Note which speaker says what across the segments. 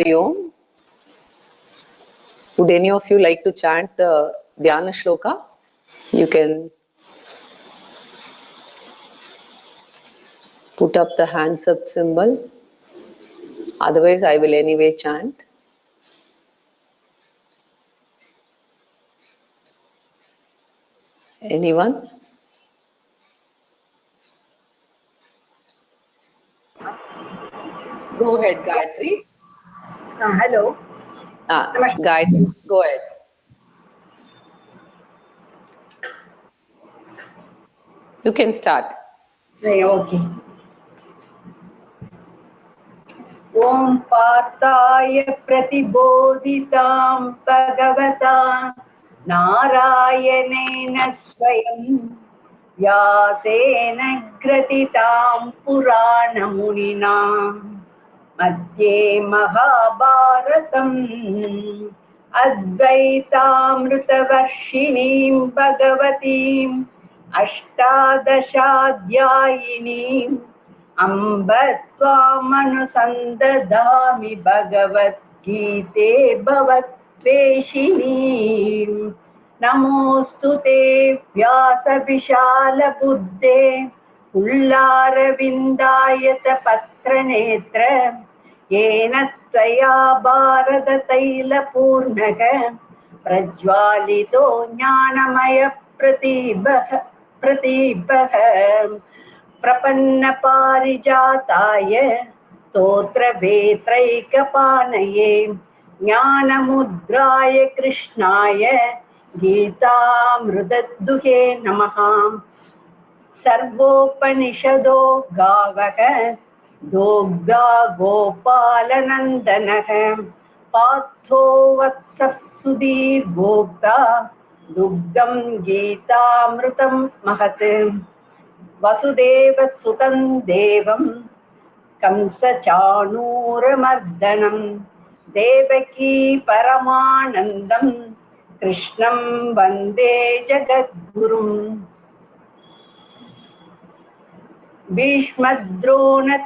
Speaker 1: Hari Om. Would any of you like to chant the Dhyana Shloka? You can put up the hands up symbol. Otherwise, I will anyway chant. Anyone? Go ahead, Gayatri.
Speaker 2: Hello.
Speaker 1: Gayatri, go ahead. You can start.
Speaker 2: Okay. Om Partaya Pratibodhitam Bhagavata Narayanena Swayam Vyasena Gratitam Puranamunina Madhye Mahabharatam Advaitamritavarshinim Bhagavatim Ashtadashadhyayinim Ambatvamanusandadami Bhagavad-gite Bhavat-veshinim Namostute Vyasa Buddhe Ullaravindayata Patranetra Yena Tvaya Bharata Taila Purnaga Prajwalito Jnanamaya Pratibha Prapanna Parijataya Stotra Vetraikapanaye Jnanamudraya Krishnaya Gītāmrutadduhe Namaha Sarvopanishado Gavaka Dogda Gopalanandanaha Patho Vatsasudhir Bhokta Dugdam Gītāmrutam Mahatim Vasudeva Sutam Devam Kamsa Chanuramardanam Devaki Paramanandam Krishnam Vande Jagadgurum Bhishmadrona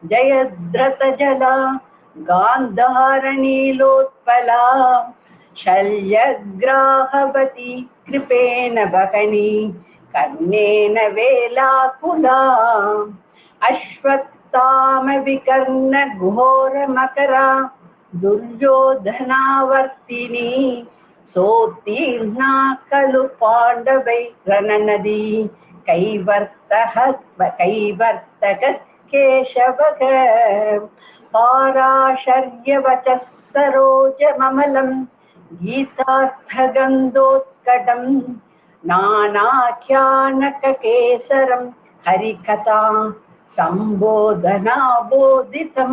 Speaker 2: Jayadrata Jala Gandharanilotpala Shalyagrahavati Kripena Bahani Karnena Velakula Ashwattama Vikarna Ghora Makara Duryodhanavartini Sotirna Kalu Pandavai Rananadi Kaivartakat Keshavaga Parasharya Vachas Saroja Mamalam Gītārthagandotkadam Nānākhyānaka Kesaram Harikatha Sambodhana Bodhitam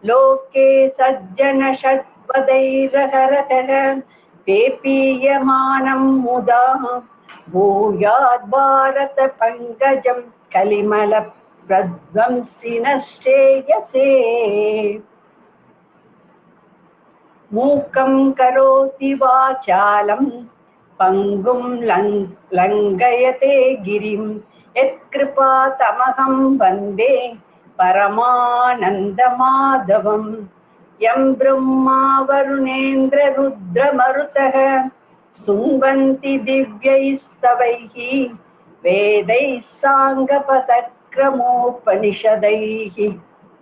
Speaker 2: Loke Sajjana Shadvadairaharatara Pepiyamanam Muda Bhuyad Bharata Pankajam Kalimala Pradvamsinashreyase Mukam Karoti Vachalam Pangum Langayate Girim Etkripa Tamaham Vande Paramananda Madhavam Yam Brahma Varunendra Rudra Marutaha Stungvanti Divyaistavaihi Vedai Sangapatakramopanisadaihi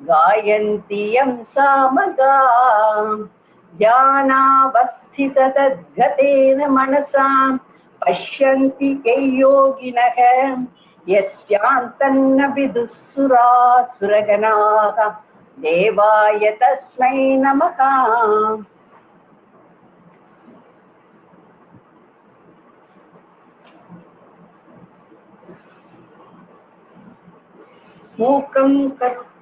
Speaker 2: Gayanti Yam Samaga Dhyanavasthita Tadgatena Manasa Pashyanti Kayoginaha Yasyantanna Vidussura Suraganaha Devaya Tasmai Namaha Mukam Karoti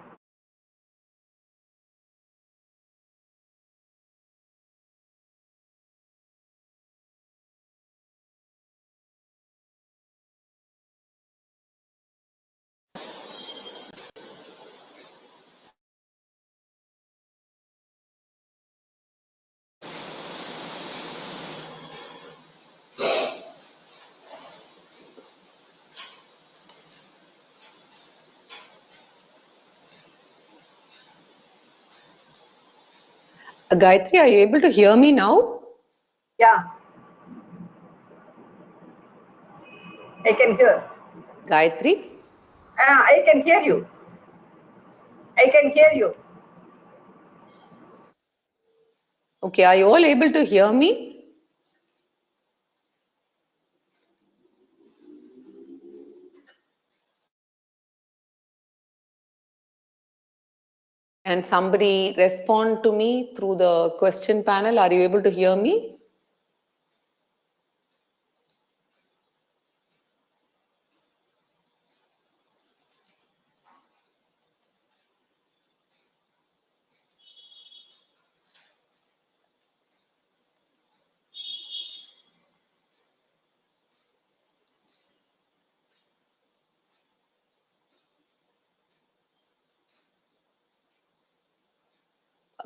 Speaker 1: Gayatri, are you able to hear me now?
Speaker 2: Yeah. I can hear.
Speaker 1: Gayatri?
Speaker 2: I can hear you. I can hear you.
Speaker 1: Okay, are you all able to hear me? And somebody respond to me through the question panel. Are you able to hear me?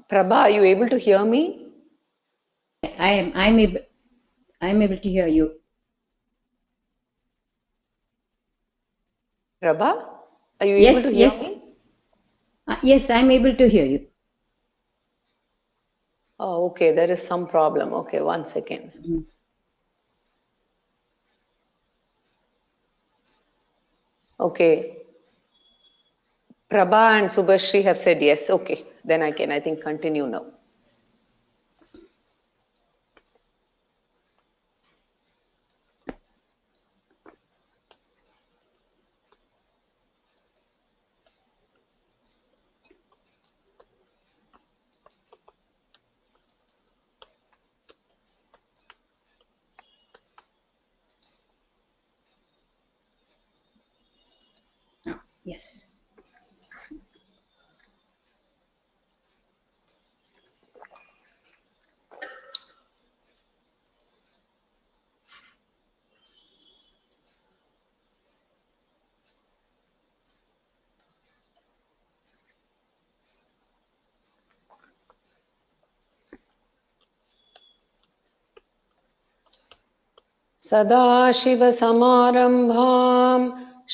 Speaker 1: Prabha, are you able to hear me?
Speaker 3: I'm able to hear you.
Speaker 1: Prabha, are you able to
Speaker 3: Yes,
Speaker 1: hear
Speaker 3: yes.
Speaker 1: me?
Speaker 3: Yes, I'm able to hear you.
Speaker 1: Oh, okay, there is some problem. Okay, 1 second.
Speaker 3: Mm.
Speaker 1: Okay. Prabha and Subhashri have said yes. Okay, then I can, I think, continue now.
Speaker 3: Yes.
Speaker 1: सदाशिवसमारम्भाम्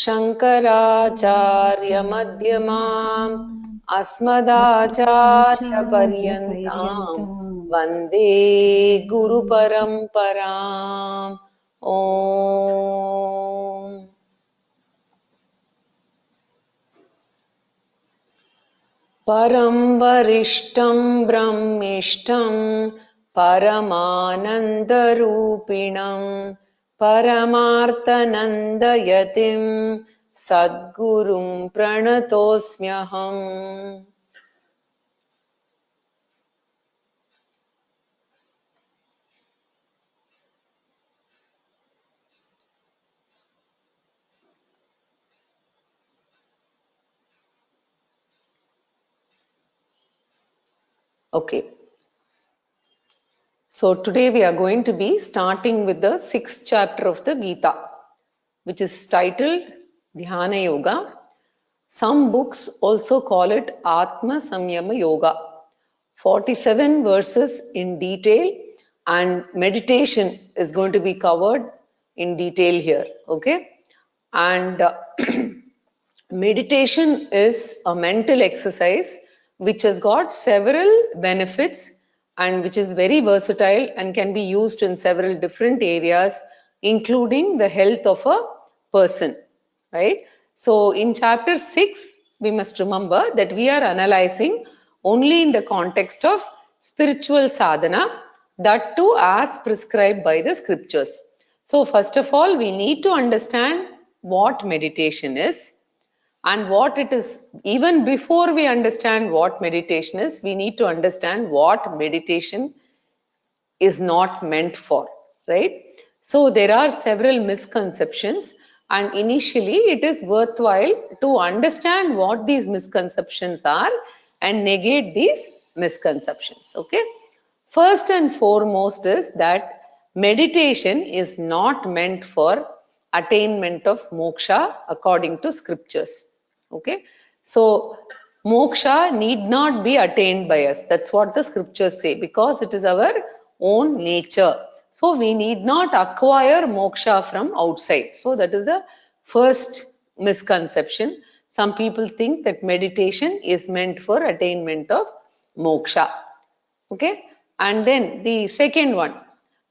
Speaker 1: शङ्कराचार्यमध्यमाम् अस्मदाचार्यपर्यन्ताम् वन्दे गुरुपरम्पराम् ॐ परं वरिष्ठं ब्रह्मिष्ठं परमानन्दरूपिणं परमार्थनन्दयतिं सद्गुरुं प्रणतोऽस्म्यहम्. Okay. So today we are going to be starting with the 6th chapter of the Gita, which is titled Dhyana Yoga. Some books also call it Atma Samyama Yoga. 47 verses in detail, and meditation is going to be covered in detail here. Okay. And meditation is a mental exercise which has got several benefits and which is very versatile and can be used in several different areas, including the health of a person, right? So in chapter 6, we must remember that we are analyzing only in the context of spiritual sadhana, that too as prescribed by the scriptures. So first of all, we need to understand what meditation is and what it is. Even before we understand what meditation is, we need to understand what meditation is not meant for, right? So there are several misconceptions, and initially it is worthwhile to understand what these misconceptions are and negate these misconceptions. Okay. First and foremost is that meditation is not meant for attainment of moksha according to scriptures. Okay. So moksha need not be attained by us. That's what the scriptures say, because it is our own nature. So we need not acquire moksha from outside. So that is the first misconception. Some people think that meditation is meant for attainment of moksha. Okay. And then the second one,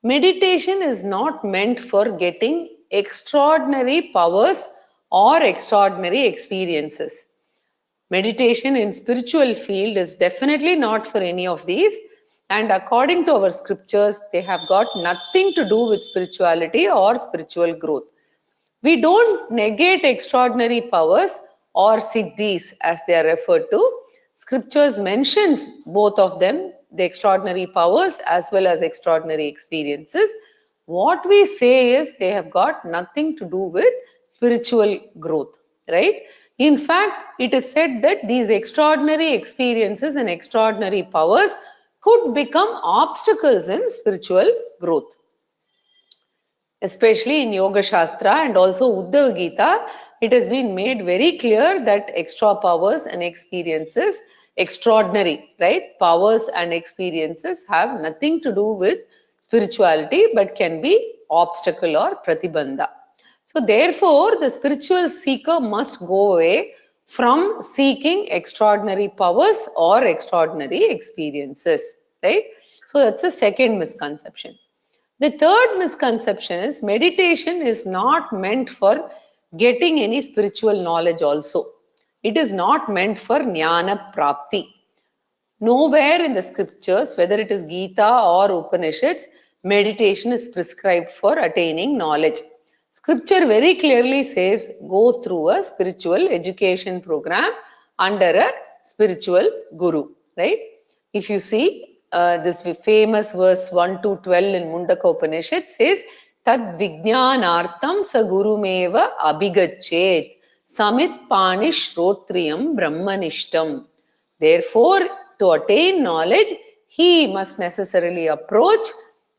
Speaker 1: meditation is not meant for getting extraordinary powers or extraordinary experiences. Meditation in spiritual field is definitely not for any of these, and according to our scriptures, they have got nothing to do with spirituality or spiritual growth. We don't negate extraordinary powers or siddhis as they are referred to. Scriptures mentions both of them, the extraordinary powers as well as extraordinary experiences. What we say is they have got nothing to do with spiritual growth, right? In fact, it is said that these extraordinary experiences and extraordinary powers could become obstacles in spiritual growth. Especially in Yoga Shastra and also Uddhava Gita, it has been made very clear that extra powers and experiences, extraordinary, right? Powers and experiences have nothing to do with spirituality but can be obstacle or pratibandha. So therefore, the spiritual seeker must go away from seeking extraordinary powers or extraordinary experiences, right? So that's the second misconception. The third misconception is meditation is not meant for getting any spiritual knowledge also. It is not meant for dhyāna-prapti. Nowhere in the scriptures, whether it is Gita or Upanishads, meditation is prescribed for attaining knowledge. Scripture very clearly says go through a spiritual education program under a spiritual guru, right? If you see this famous verse 1 to 12 in Mundaka Upanishad says, Tad vijnanartham sa gurumeva abhigachet samit panishrotriyam brahmanishtam. Therefore, to attain knowledge, he must necessarily approach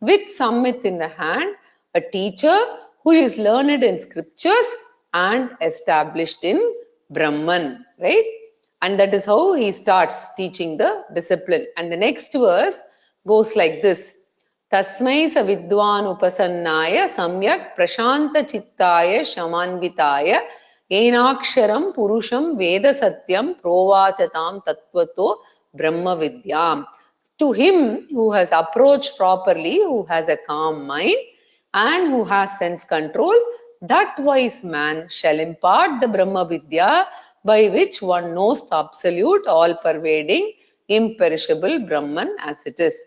Speaker 1: with sammit in the hand, a teacher who is learned in scriptures and established in Brahman, right? And that is how he starts teaching the discipline. And the next verse goes like this. Tasmai sa vidwan upasannaya samyak prashanta chittaya shamanvitaya enaksharam purusham veda satyam provachatam tattvato brahma vidyam. To him who has approached properly, who has a calm mind and who has sense control, that wise man shall impart the Brahma Vidya by which one knows the absolute, all-pervading, imperishable Brahman as it is.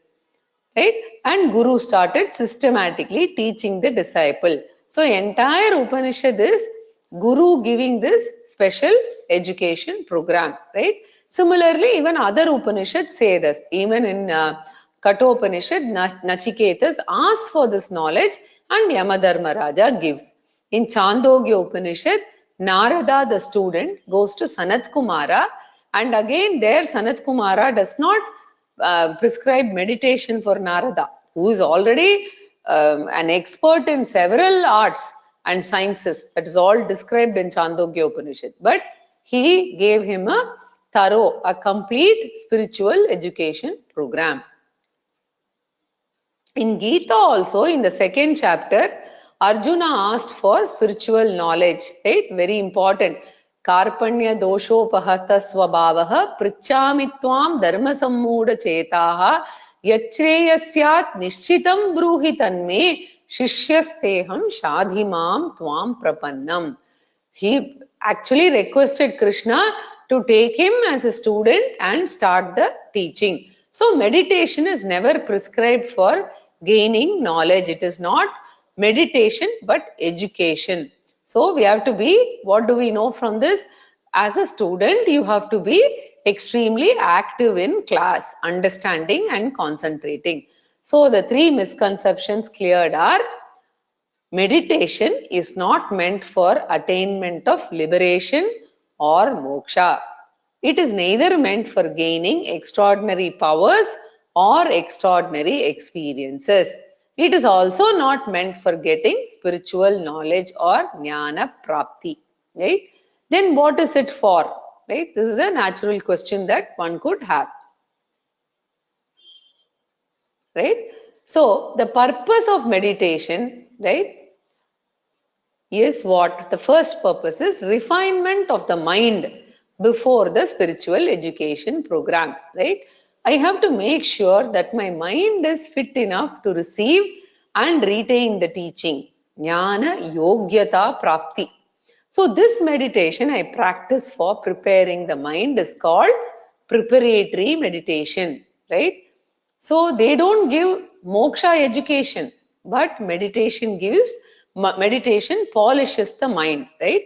Speaker 1: Right? And Guru started systematically teaching the disciple. So entire Upanishad is Guru giving this special education program. Right? Similarly, even other Upanishads say this. Even in Kathopanishad, Nachiketas asks for this knowledge and Yamadharmaraja gives. In Chandogya Upanishad, Narada, the student, goes to Sanat Kumara, and again there Sanat Kumara does not prescribe meditation for Narada, who is already an expert in several arts and sciences. That is all described in Chandogya Upanishad. But he gave him a thorough, a complete spiritual education program. In Gita also, in the second chapter, Arjuna asked for spiritual knowledge, right? Very important. Karpanya doshopahata svabhavaha prichami tvam dharma sammuda chetaha yachreyasyat nishchitam bruhi tanme shishyasteham shadhimam tvam prapannam. He actually requested Krishna to take him as a student and start the teaching. So meditation is never prescribed for gaining knowledge. It is not meditation but education. So we have to be, what do we know from this? As a student, you have to be extremely active in class, understanding and concentrating. So the three misconceptions cleared are: meditation is not meant for attainment of liberation or moksha. It is neither meant for gaining extraordinary powers or extraordinary experiences. It is also not meant for getting spiritual knowledge or dhyāna-prapti. Right? Then what is it for? Right? This is a natural question that one could have. Right? So the purpose of meditation, right, is what? The first purpose is refinement of the mind before the spiritual education program, right? I have to make sure that my mind is fit enough to receive and retain the teaching. Jnana yogyata prapti. So this meditation I practice for preparing the mind is called preparatory meditation, right? So they don't give moksha education, but meditation polishes the mind, right?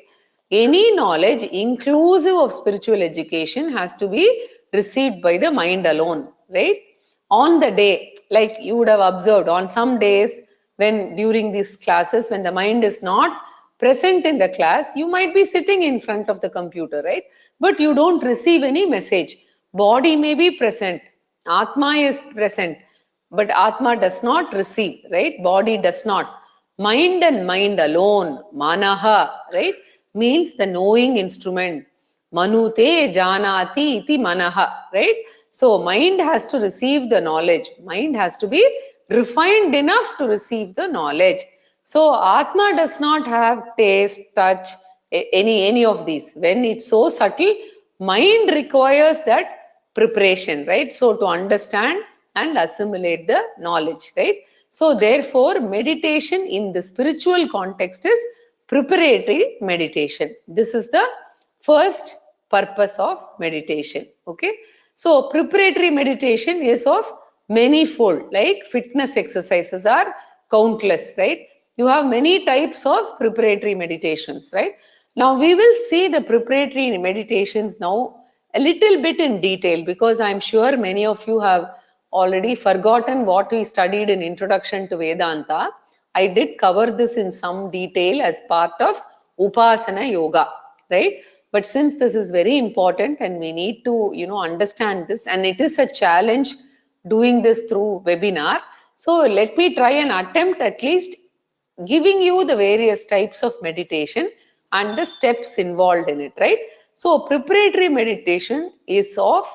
Speaker 1: Any knowledge inclusive of spiritual education has to be received by the mind alone, right? On the day, like you would have observed, on some days when during these classes, when the mind is not present in the class, you might be sitting in front of the computer, right? But you don't receive any message. Body may be present, Atma is present, but Atma does not receive, right? Body does not. Mind and mind alone, manaha, right? Means the knowing instrument. Manute janati iti manaha, right? So mind has to receive the knowledge. Mind has to be refined enough to receive the knowledge. So Atma does not have taste, touch, any of these. When it's so subtle, mind requires that preparation, right? So to understand and assimilate the knowledge, right? So therefore, meditation in the spiritual context is preparatory meditation. This is the first purpose of meditation, okay? So preparatory meditation is of many-fold, like fitness exercises are countless, right? You have many types of preparatory meditations, right? Now we will see the preparatory meditations now a little bit in detail, because I'm sure many of you have already forgotten what we studied in Introduction to Vedanta. I did cover this in some detail as part of Upasana Yoga, right? But since this is very important and we need to, understand this, and it is a challenge doing this through webinar. So let me try and attempt at least giving you the various types of meditation and the steps involved in it, right? So preparatory meditation is of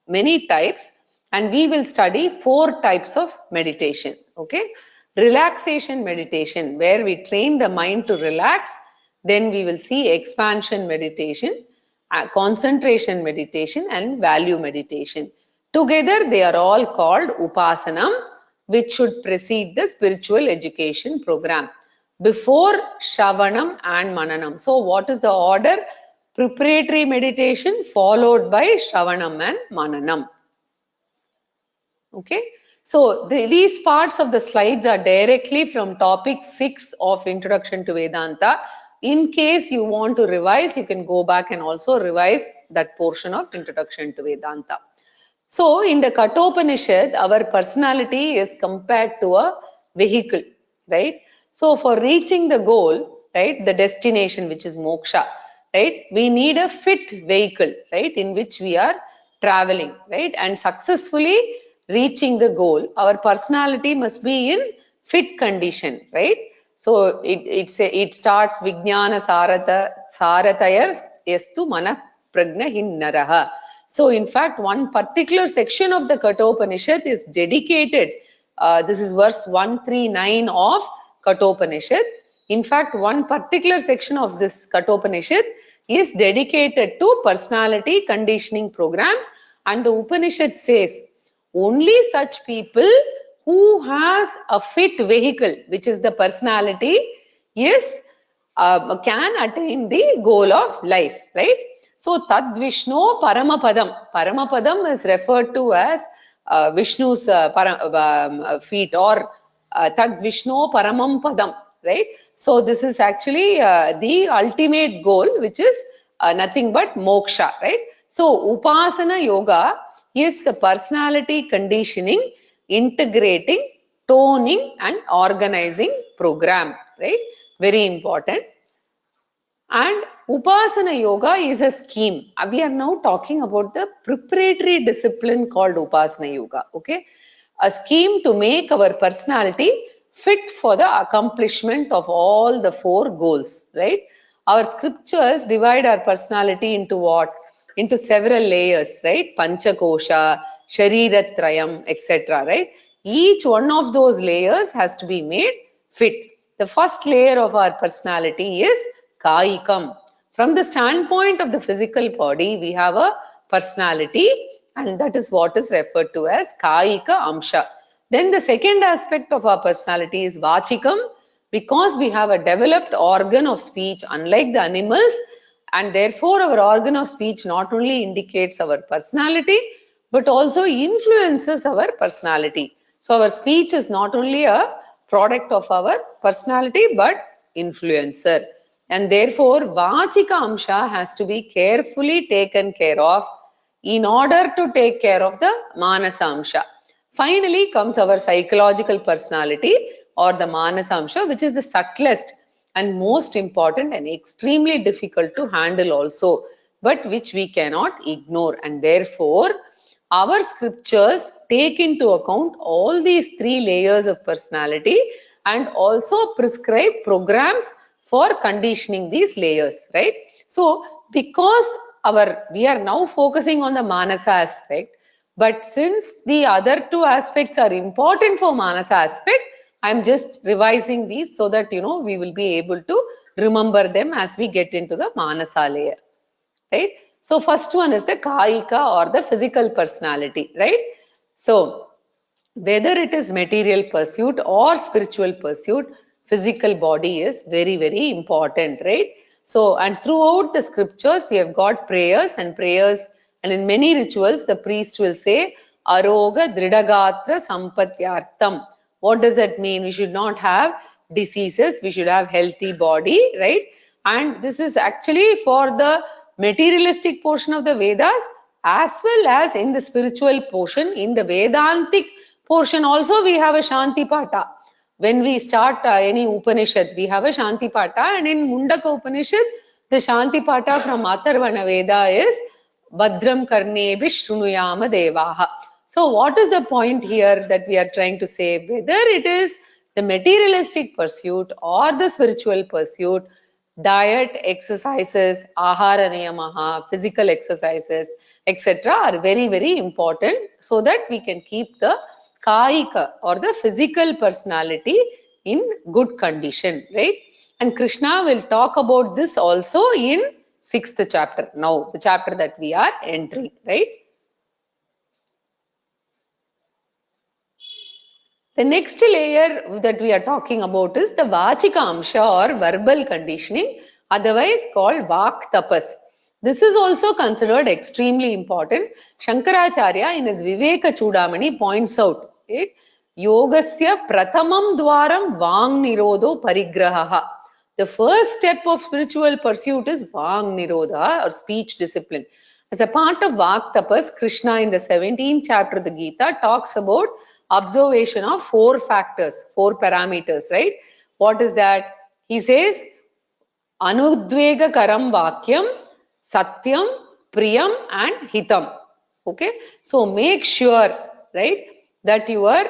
Speaker 1: many types, and we will study 4 types of meditation, okay? Relaxation meditation, where we train the mind to relax. Then we will see expansion meditation, concentration meditation, and value meditation. Together they are all called Upasanam, which should precede the spiritual education program before Shravanam and Mananam. So what is the order? Preparatory meditation followed by Shravanam and Mananam. Okay. So these parts of the slides are directly from topic 6 of Introduction to Vedanta. In case you want to revise, you can go back and also revise that portion of Introduction to Vedanta. So in the Kathopanishad, our personality is compared to a vehicle, right? So for reaching the goal, right, the destination, which is moksha, right, we need a fit vehicle, right, in which we are traveling, right? And successfully reaching the goal, our personality must be in fit condition, right? So it starts Vijnana-Saratayar estu mana pragna hinnaraha. So in fact, one particular section of the Kathopanishad is dedicated. This is verse 139 of Kathopanishad. In fact, one particular section of this Kathopanishad is dedicated to personality conditioning program. And the Upanishad says, only such people who has a fit vehicle, which is the personality, can attain the goal of life, right? So Tad Vishnu Paramapadam. Paramapadam is referred to as Vishnu's feet, or Tad Vishnu Paramam Padam, right? So this is actually the ultimate goal, which is nothing but moksha, right? So Upasana Yoga is the personality conditioning, integrating, toning and organizing program, right? Very important. And Upasana Yoga is a scheme. We are now talking about the preparatory discipline called Upasana Yoga, okay? A scheme to make our personality fit for the accomplishment of all the 4 goals, right? Our scriptures divide our personality into what? Into several layers, right? Panchakosha, Shariratrayam, etc., right? Each one of those layers has to be made fit. The first layer of our personality is Kayikam. From the standpoint of the physical body, we have a personality And that is what is referred to as Kayika Amsha. Then the second aspect of our personality is Vacikam, because we have a developed organ of speech unlike the animals, and therefore our organ of speech not only indicates our personality but also influences our personality. So our speech is not only a product of our personality but influencer, and therefore Vachika Amsha has to be carefully taken care of in order to take care of the Manasa Amsha. Finally comes our psychological personality or the Manasa Amsha, which is the subtlest and most important and extremely difficult to handle also, but which we cannot ignore. And therefore our scriptures take into account all these three layers of personality and also prescribe programs for conditioning these layers, right? So because we are now focusing on the Manasa aspect, but since the other two aspects are important for Manasa aspect, I am just revising these so that we will be able to remember them as we get into the Manasa layer, right? So first one is the Kayika or the physical personality, right? So whether it is material pursuit or spiritual pursuit, physical body is very, very important, right? So, and throughout the scriptures, we have got prayers, and in many rituals, the priest will say, Aroga Dridagatra Sampatyartham. What does that mean? We should not have diseases, we should have healthy body, right? And this is actually for the materialistic portion of the Vedas, as well as in the spiritual portion. In the Vedantic portion also we have a Shanti Pata. When we start any Upanishad, we have a Shanti Pata, and in Mundaka Upanishad, the Shanti Pata from Atharvana Veda is Badram Karnebhi Shrunuyama Devaha. So what is the point here that we are trying to say? Whether it is the materialistic pursuit or the spiritual pursuit, diet, exercises, ahara niyamaha, physical exercises, etc. are very, very important so that we can keep the Kayika or the physical personality in good condition, right? And Krishna will talk about this also in 6th chapter, now the chapter that we are entering, right? The next layer that we are talking about is the Vachika Amsha or verbal conditioning, otherwise called Vak Tapas. This is also considered extremely important. Shankaracharya in his Viveka Chudamani points out, right? Yogasya pratamam dwaram vang nirodho parigraha. The first step of spiritual pursuit is vang nirodha or speech discipline. As a part of Vak Tapas, Krishna in the 17th chapter of the Gita talks about observation of 4 factors, 4 parameters, right? What is that? He says, Anudvega karam vakyam, satyam, priyam and hitam. Okay, so make sure, right, that your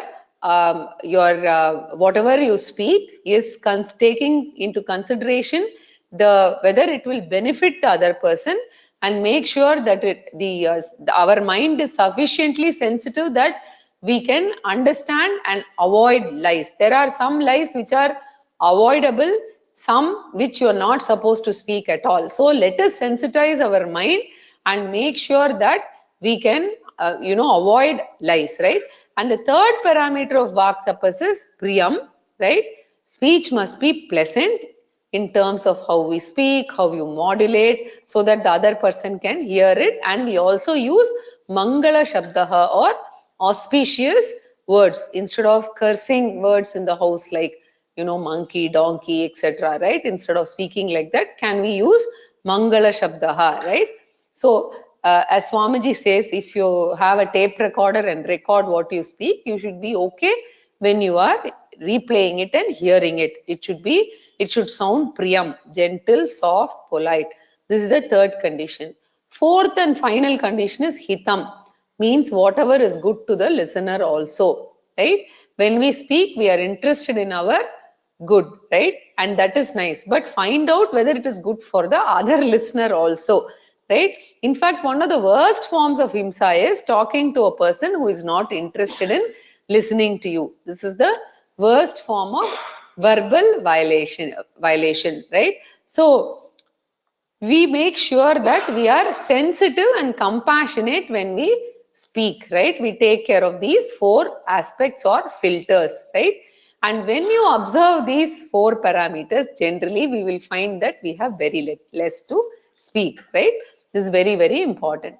Speaker 1: whatever you speak is taking into consideration whether it will benefit the other person, and make sure that our mind is sufficiently sensitive that we can understand and avoid lies. There are some lies which are avoidable, some which you are not supposed to speak at all. So let us sensitize our mind and make sure that we can avoid lies, right? And the third parameter of Vak Tapas is Priyam, right? Speech must be pleasant in terms of how we speak, how you modulate, so that the other person can hear it. And we also use Mangala Shabdaha or auspicious words instead of cursing words in the house like monkey, donkey, etc., right? Instead of speaking like that, can we use Mangala Shabdaha, right? So as Swamiji says, if you have a tape recorder and record what you speak, you should be okay when you are replaying it and hearing it. It should sound priyam, gentle, soft, polite. This is the third condition. Fourth and final condition is hitam, means whatever is good to the listener also, right? When we speak, we are interested in our good, right? And that is nice, but find out whether it is good for the other listener also, right? In fact, one of the worst forms of himsa is talking to a person who is not interested in listening to you. This is the worst form of verbal violation, right? So we make sure that we are sensitive and compassionate when we speak, right? We take care of these 4 aspects or filters, right? And when you observe these 4 parameters, generally we will find that we have very less to speak, right? This is very, very important.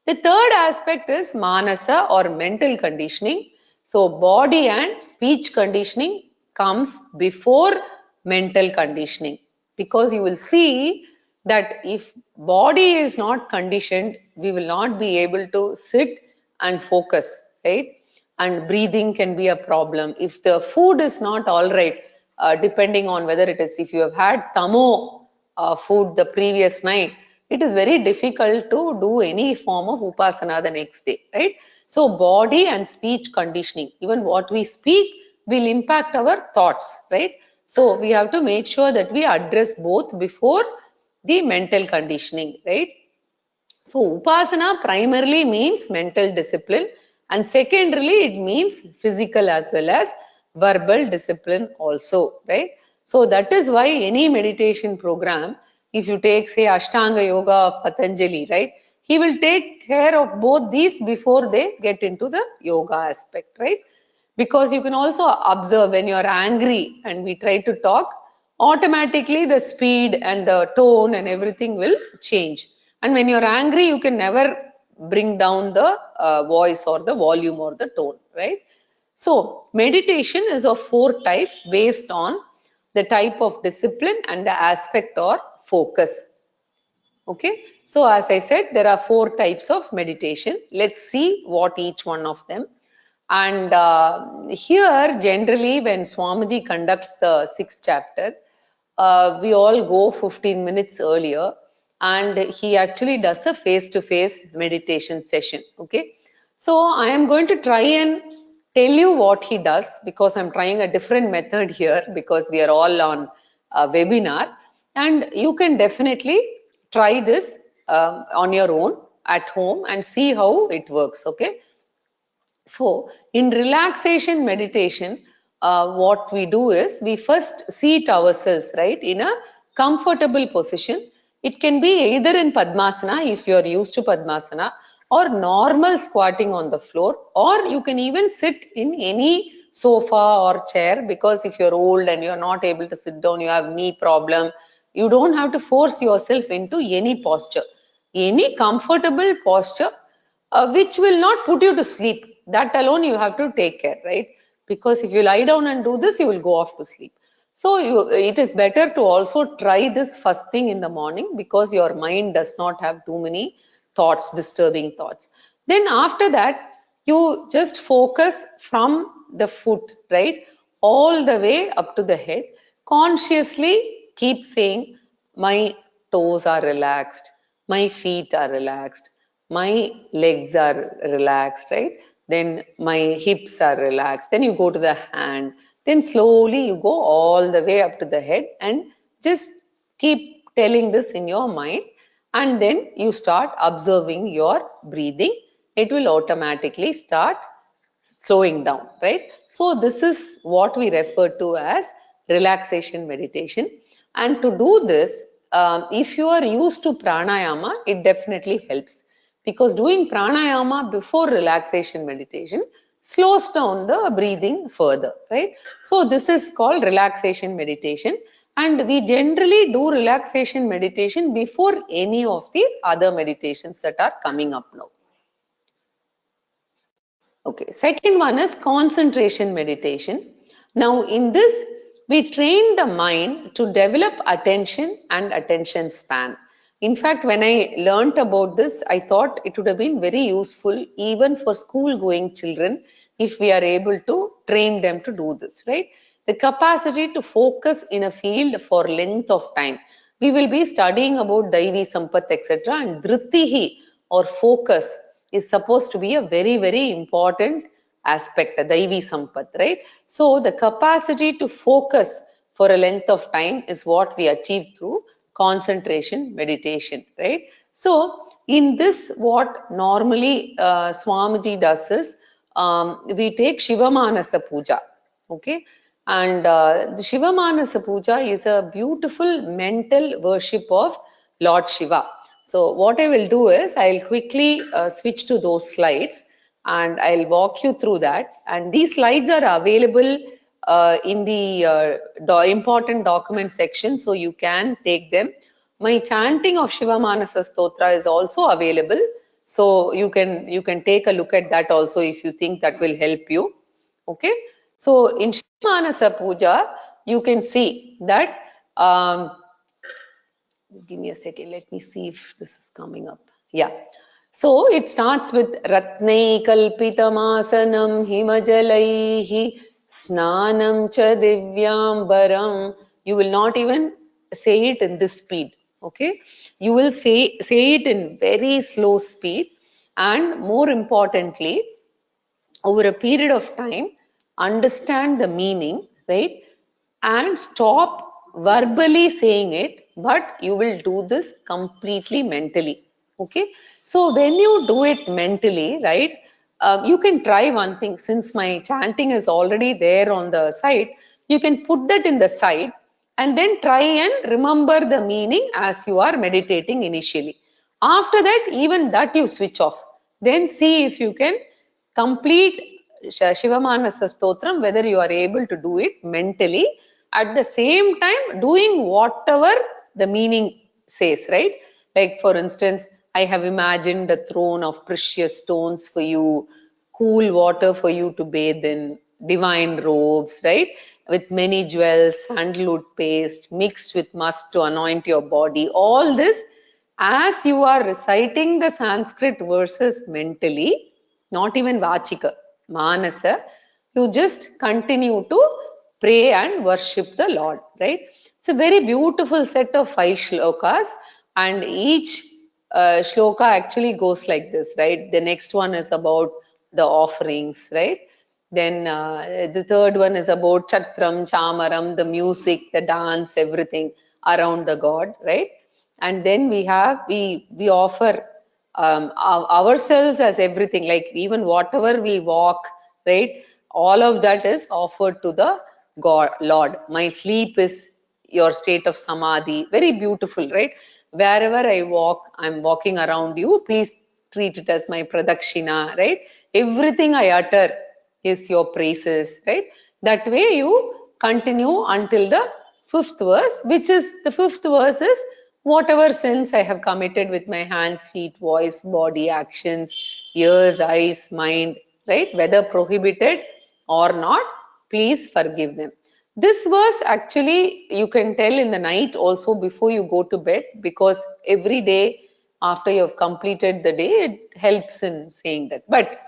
Speaker 1: The third aspect is manasa or mental conditioning. So body and speech conditioning comes before mental conditioning, because you will see that if body is not conditioned, we will not be able to sit and focus, right? And breathing can be a problem. If the food is not all right, depending on whether it is, if you have had tamo food the previous night, it is very difficult to do any form of upasana the next day, right? So body and speech conditioning, even what we speak will impact our thoughts, right? So we have to make sure that we address both before the mental conditioning, right? So Upasana primarily means mental discipline, and secondarily it means physical as well as verbal discipline also, right? So that is why any meditation program, if you take say Ashtanga Yoga of Patanjali, right? He will take care of both these before they get into the yoga aspect, right? Because you can also observe when you are angry and we try to talk, automatically the speed and the tone and everything will change. And when you're angry, you can never bring down the voice or the volume or the tone, right? So meditation is of 4 types based on the type of discipline and the aspect or focus. Okay, so as I said, there are 4 types of meditation. Let's see what each one of them. And here, generally, when Swamiji conducts the 6th chapter, we all go 15 minutes earlier, and he actually does a face-to-face meditation session. Okay, so I am going to try and tell you what he does, because I'm trying a different method here, because we are all on a webinar, and you can definitely try this on your own at home and see how it works. Okay, so in relaxation meditation, what we do is we first seat ourselves, right, in a comfortable position. It can be either in Padmasana if you are used to Padmasana, or normal squatting on the floor, or you can even sit in any sofa or chair, because if you're old and you're not able to sit down, you have knee problem, you don't have to force yourself into any posture. Any comfortable posture which will not put you to sleep. That alone you have to take care, right? Because if you lie down and do this, you will go off to sleep. So it is better to also try this first thing in the morning, because your mind does not have too many thoughts, disturbing thoughts. Then after that, you just focus from the foot, right, all the way up to the head. Consciously keep saying, my toes are relaxed, my feet are relaxed, my legs are relaxed, right? Then my hips are relaxed. Then you go to the hand. Then slowly you go all the way up to the head, and just keep telling this in your mind. And then you start observing your breathing. It will automatically start slowing down, right? So this is what we refer to as relaxation meditation. And to do this, if you are used to pranayama, it definitely helps, because doing pranayama before relaxation meditation slows down the breathing further, right? So this is called relaxation meditation, and we generally do relaxation meditation before any of the other meditations that are coming up now. Okay, second one is concentration meditation. Now in this, we train the mind to develop attention and attention span. In fact, when I learnt about this, I thought it would have been very useful even for school going children, if we are able to train them to do this, right? The capacity to focus in a field for length of time. We will be studying about Daivi Sampat, etc. And Dhritihi or focus is supposed to be a very, very important aspect, Daivi Sampat, right? So the capacity to focus for a length of time is what we achieve through concentration meditation, right? So in this, what normally Swamiji does is, we take Shivamanasa Puja, okay? And the Shivamanasa Puja is a beautiful mental worship of Lord Shiva. So what I will do is I'll quickly switch to those slides and I'll walk you through that. And these slides are available in the important document section, so you can take them. My chanting of Shiva Manasa Stotra is also available, so you can take a look at that also if you think that will help you. Okay, so in Shiva Manasa Puja, you can see that. Give me a second, let me see if this is coming up. Yeah. So it starts with Ratnai Kalpitamasanam Himajalaihi Snanam Cha Divyambaram. You will not even say it in this speed. Okay. You will say it in very slow speed, and more importantly, over a period of time, understand the meaning, right? And stop verbally saying it, but you will do this completely mentally. Okay. So when you do it mentally, right, you can try one thing. Since my chanting is already there on the site, you can put that in the side and then try and remember the meaning as you are meditating initially. After that, even that you switch off. Then see if you can complete Shiva Manasa Stotram, whether you are able to do it mentally, at the same time doing whatever the meaning says, right? Like for instance, I have imagined a throne of precious stones for you, cool water for you to bathe in, divine robes, right? With many jewels, sandalwood paste, mixed with musk to anoint your body. All this, as you are reciting the Sanskrit verses mentally, not even Vacika, Manasa, you just continue to pray and worship the Lord, right? It's a very beautiful set of 5 shlokas, and each shloka actually goes like this, right? The next one is about the offerings, right? Then the third one is about Chatram, Chamaram, the music, the dance, everything around the God, right? And then we offer ourselves as everything, like even whatever we walk, right? All of that is offered to the God, Lord. My sleep is your state of samadhi. Very beautiful, right? Wherever I walk, I'm walking around you. Please treat it as my pradakshina, right? Everything I utter is your praises, right? That way you continue until the 5th verse, which is the 5th verse is whatever sins I have committed with my hands, feet, voice, body, actions, ears, eyes, mind, right? Whether prohibited or not, please forgive them. This verse actually you can tell in the night also before you go to bed, because every day after you have completed the day, it helps in saying that. But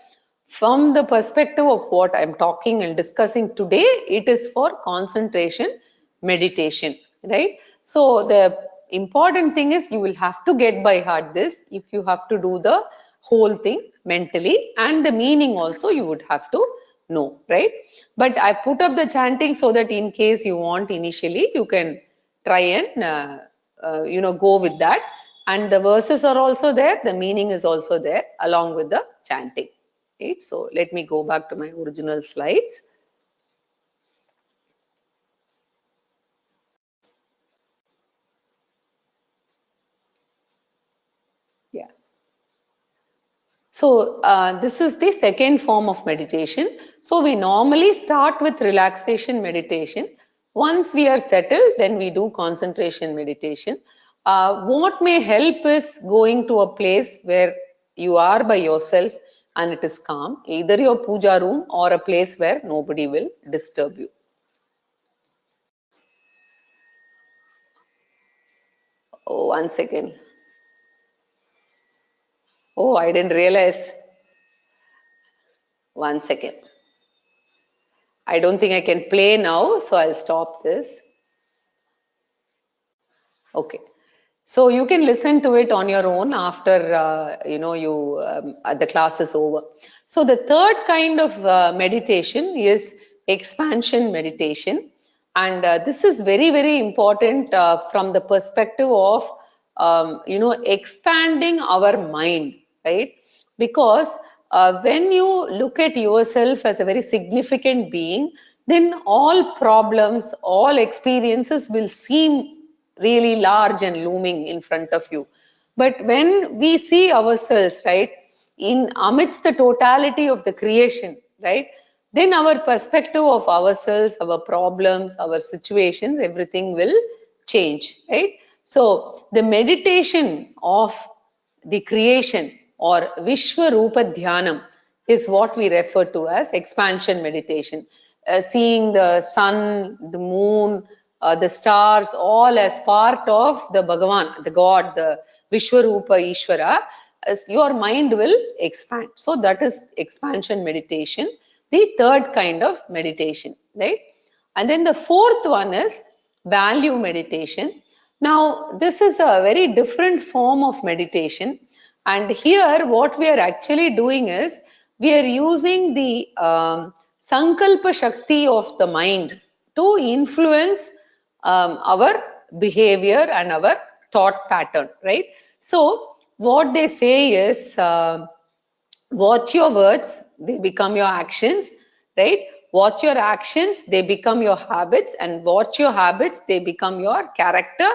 Speaker 1: from the perspective of what I'm talking and discussing today, it is for concentration meditation, right? So the important thing is you will have to get by heart this if you have to do the whole thing mentally, and the meaning also you would have to know, right? But I put up the chanting so that in case you want initially, you can try and go with that. And the verses are also there, the meaning is also there along with the chanting. Right? So let me go back to my original slides. Yeah. So this is the second form of meditation. So we normally start with relaxation meditation. Once we are settled, then we do concentration meditation. What may help is going to a place where you are by yourself and it is calm, either your puja room or a place where nobody will disturb you. Oh, 1 second. Oh, I didn't realize. 1 second. I don't think I can play now, so I'll stop this. Okay. So you can listen to it on your own after the class is over. So the third kind of meditation is expansion meditation, and this is very, very important from the perspective of expanding our mind, right? Because when you look at yourself as a very significant being, then all problems, all experiences will seem really large and looming in front of you. But when we see ourselves, right, in amidst the totality of the creation, right, then our perspective of ourselves, our problems, our situations, everything will change, right? So the meditation of the creation or Vishwarupa Dhyanam is what we refer to as expansion meditation. Seeing the sun, the moon, the stars, all as part of the Bhagavan, the God, the Vishwarupa Ishvara, as your mind will expand. So that is expansion meditation, the third kind of meditation, right? And then the fourth one is value meditation. Now, this is a very different form of meditation. And here, what we are actually doing is, we are using the Sankalpa Shakti of the mind to influence our behavior and our thought pattern, right? So, what they say is, watch your words, they become your actions, right? Watch your actions, they become your habits, and watch your habits, they become your character.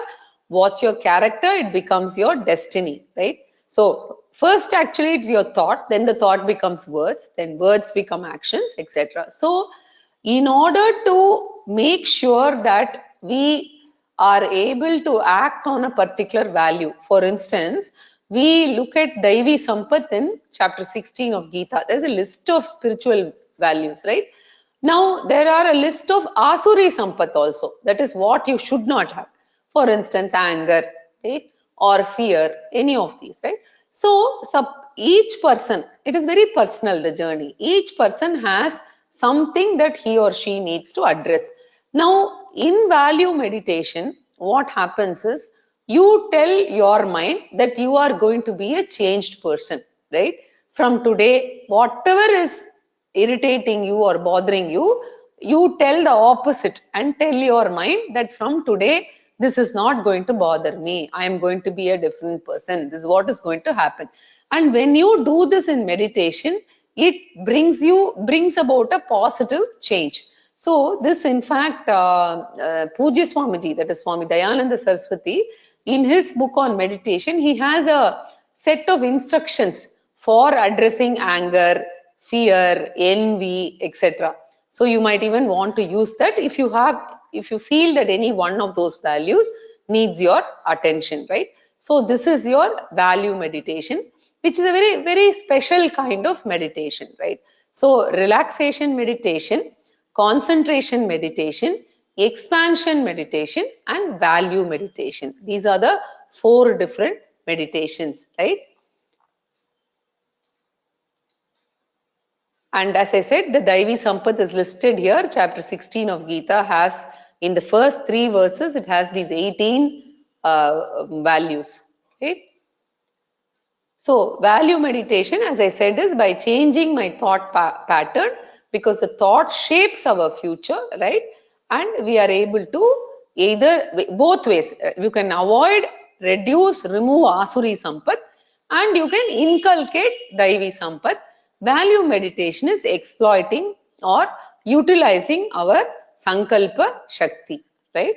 Speaker 1: Watch your character, it becomes your destiny, right? So first actually it's your thought, then the thought becomes words, then words become actions, etc. So in order to make sure that we are able to act on a particular value, for instance, we look at Daivi Sampat in chapter 16 of Gita. There's a list of spiritual values, right? Now, there are a list of Asuri Sampat also. That is what you should not have. For instance, anger, right? Or fear, any of these, right? So, each person, it is very personal, the journey. Each person has something that he or she needs to address. Now, in value meditation, what happens is, you tell your mind that you are going to be a changed person, right? From today, whatever is irritating you or bothering you, you tell the opposite and tell your mind that from today, this is not going to bother me. I am going to be a different person. This is what is going to happen. And when you do this in meditation, it brings about a positive change. So this, in fact, Pujya Swamiji, that is Swami Dayananda Saraswati, in his book on meditation, he has a set of instructions for addressing anger, fear, envy, etc. So you might even want to use that if you feel that any one of those values needs your attention, right? So this is your value meditation, which is a very, very special kind of meditation, right? So relaxation meditation, concentration meditation, expansion meditation, and value meditation. These are the 4 different meditations, right? And as I said, the Daivi Sampat is listed here. Chapter 16 of Gita has, in the first 3 verses, it has these 18 values, right? So value meditation, as I said, is by changing my thought pattern, because the thought shapes our future, right? And we are able to either, both ways, you can avoid, reduce, remove Asuri Sampat, and you can inculcate Daivi Sampat. Value meditation is exploiting or utilizing our Sankalpa Shakti, right?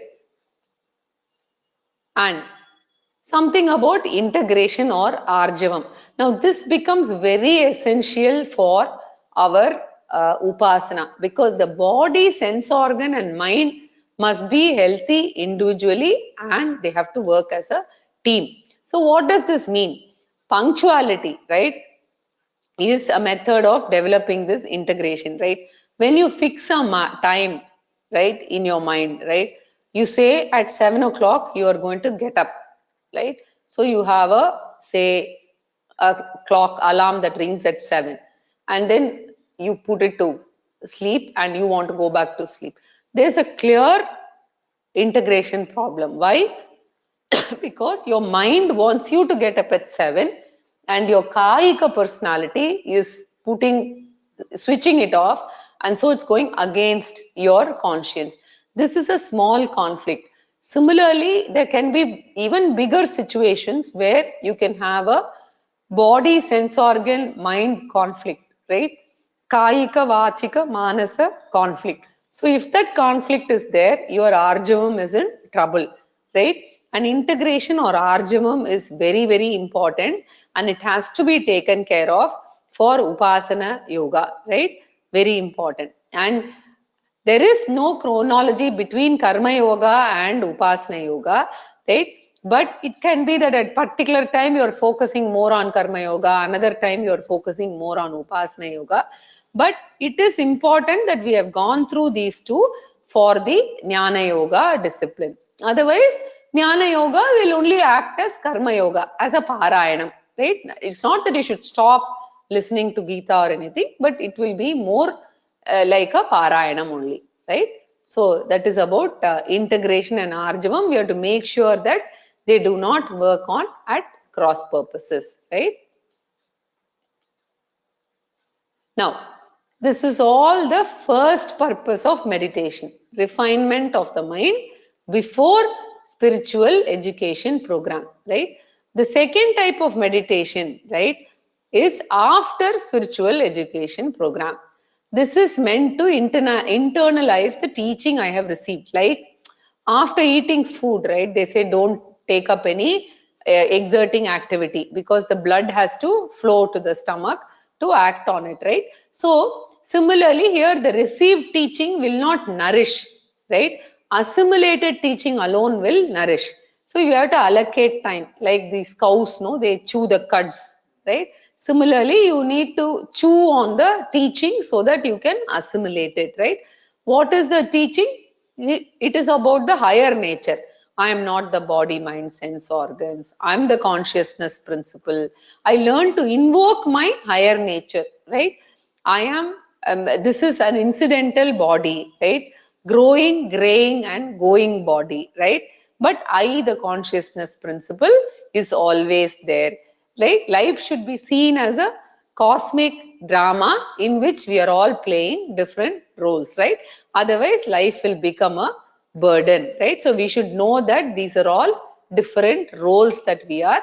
Speaker 1: And something about integration or arjavam. Now this becomes very essential for our upasana, because the body, sense organ and mind must be healthy individually and they have to work as a team. So what does this mean? Punctuality, right, is a method of developing this integration, right? When you fix a time, right, in your mind, right, you say at 7 o'clock you are going to get up, right? So you have say a clock alarm that rings at 7, and then you put it to sleep and you want to go back to sleep. There's a clear integration problem. Why? Because your mind wants you to get up at 7 and your Kayika personality is switching it off, and so it's going against your conscience. This is a small conflict. Similarly, there can be even bigger situations where you can have a body, sense organ, mind conflict, right? Kayika, Vacika, Manasa conflict. So if that conflict is there, your arjavam is in trouble, right? An integration or arjamam is very, very important, and it has to be taken care of for Upasana Yoga, right? Very important. And there is no chronology between Karma Yoga and Upasana Yoga, right? But it can be that at particular time you are focusing more on Karma Yoga, another time you are focusing more on Upasana Yoga. But it is important that we have gone through these two for the Jnana Yoga discipline. Otherwise, Jnana Yoga will only act as Karma Yoga, as a Parayanam, right? It's not that you should stop listening to Gita or anything, but it will be more like a Parayanam only, right? So that is about integration and arjavam. We have to make sure that they do not work on at cross purposes, right? Now, this is all the first purpose of meditation, refinement of the mind before spiritual education program, right? The second type of meditation, right, is after spiritual education program. This is meant to internalize the teaching I have received. Like after eating food, right, they say don't take up any exerting activity because the blood has to flow to the stomach to act on it, right? So similarly here the received teaching will not nourish, right? Assimilated teaching alone will nourish. So you have to allocate time, like these cows, no, they chew the cuds, right? Similarly, you need to chew on the teaching so that you can assimilate it, right? What is the teaching? It is about the higher nature. I am not the body, mind, sense, organs. I am the consciousness principle. I learn to invoke my higher nature, right? I am, this is an incidental body, right? Growing, graying and going body, right? But I, the consciousness principle, is always there. Like life should be seen as a cosmic drama in which we are all playing different roles, right? Otherwise, life will become a burden, right? So we should know that these are all different roles that we are